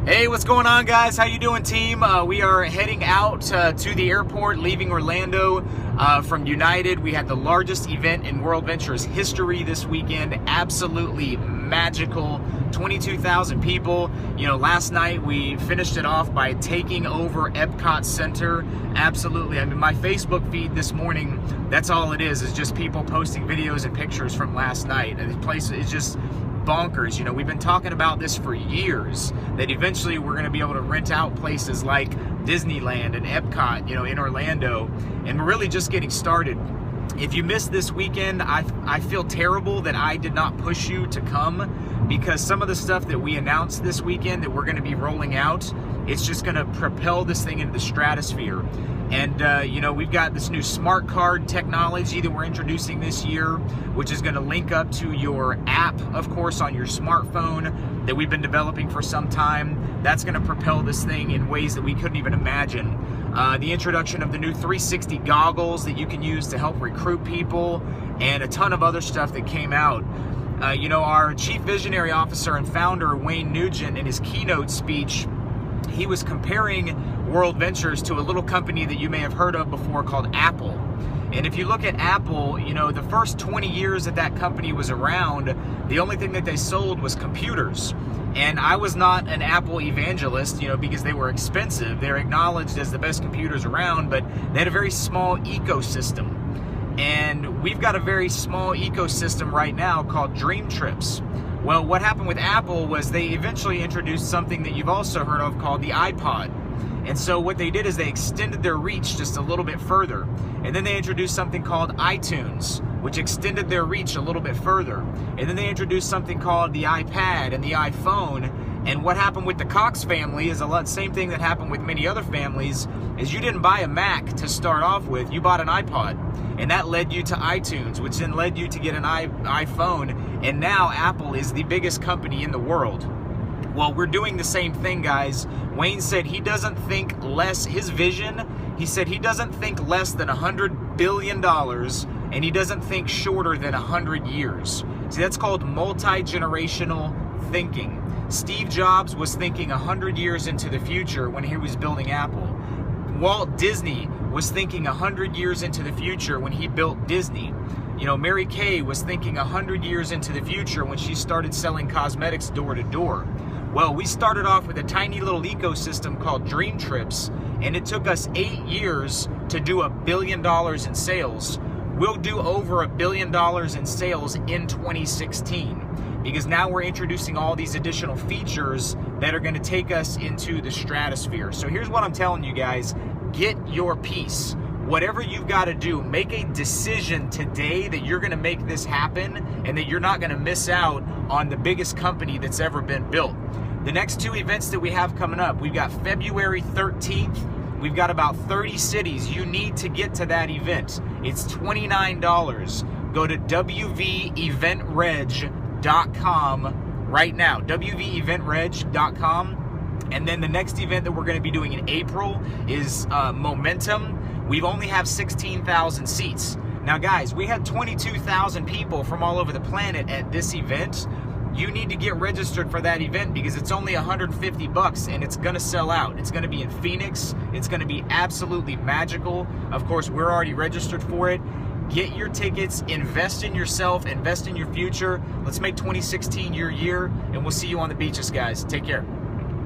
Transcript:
Hey, what's going on, guys? How you doing, team? We are heading out to the airport, leaving Orlando from United. We had the largest event in World Ventures history this weekend. Absolutely magical. 22,000 people. You know, last night we finished it off by taking over Epcot Center. Absolutely. I mean, my Facebook feed this morning, that's all it is just people posting videos and pictures from last night. And the place is just bonkers. You know, we've been talking about this for years, that eventually we're going to be able to rent out places like Disneyland and Epcot, you know, in Orlando, and we're really just getting started. If you missed this weekend, I feel terrible that I did not push you to come, because some of the stuff that we announced this weekend that we're going to be rolling out, it's just going to propel this thing into the stratosphere. And, you know, we've got this new smart card technology that we're introducing this year, which is going to link up to your app, of course, on your smartphone that we've been developing for some time. That's going to propel this thing in ways that we couldn't even imagine. The introduction of the new 360 goggles that you can use to help recruit people, and a ton of other stuff that came out. You know, our Chief Visionary Officer and founder, Wayne Nugent, in his keynote speech, he was comparing World Ventures to a little company that you may have heard of before called Apple. And if you look at Apple, you know, the first 20 years that that company was around, the only thing that they sold was computers. And I was not an Apple evangelist, you know, because they were expensive. They're acknowledged as the best computers around, but they had a very small ecosystem. And we've got a very small ecosystem right now called Dream Trips. Well, what happened with Apple was they eventually introduced something that you've also heard of called the iPod. And so what they did is they extended their reach just a little bit further. And then they introduced something called iTunes, which extended their reach a little bit further. And then they introduced something called the iPad and the iPhone. And what happened with the Cox family is same thing that happened with many other families, is you didn't buy a Mac to start off with, you bought an iPod. And that led you to iTunes, which then led you to get an iPhone. And now Apple is the biggest company in the world. Well, we're doing the same thing, guys. Wayne said he doesn't think less, his vision, he said he doesn't think less than $100 billion, and he doesn't think shorter than 100 years. See, that's called multi-generational thinking. Steve Jobs was thinking 100 years into the future when he was building Apple. Walt Disney was thinking 100 years into the future when he built Disney. You know, Mary Kay was thinking 100 years into the future when she started selling cosmetics door to door. Well, we started off with a tiny little ecosystem called Dream Trips, and it took us 8 years to do $1 billion in sales. We'll do over $1 billion in sales in 2016, because now we're introducing all these additional features that are going to take us into the stratosphere. So here's what I'm telling you guys: get your piece. Whatever you've got to do, make a decision today that you're going to make this happen, and that you're not going to miss out on the biggest company that's ever been built. The next two events that we have coming up, we've got February 13th. We've got about 30 cities. You need to get to that event. It's $29. Go to wveventreg.com right now, wveventreg.com. And then the next event that we're going to be doing in April is Momentum. We only have 16,000 seats. Now, guys, we had 22,000 people from all over the planet at this event. You need to get registered for that event, because it's only $150 and it's going to sell out. It's going to be in Phoenix. It's going to be absolutely magical. Of course, we're already registered for it. Get your tickets, invest in yourself, invest in your future. Let's make 2016 your year, and we'll see you on the beaches, guys. Take care.